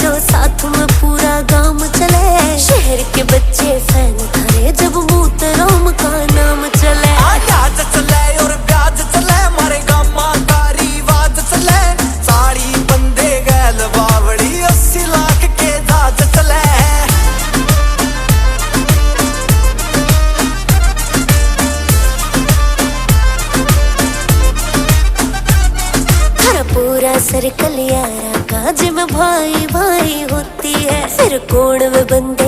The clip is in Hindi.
जो साथ में पूरा गांव चले। शहर के बच्चे फैन करे जब मोहतरम का नाम चले। आज चले और ब्याज चले मारे गामा का रिवाज चले। साड़ी बंदे गैल बावड़ी 80 लाख के दाज चले। हर पूरा सर्कल यारा का जिम भाई भाई होती है। फिर कोण में बंदे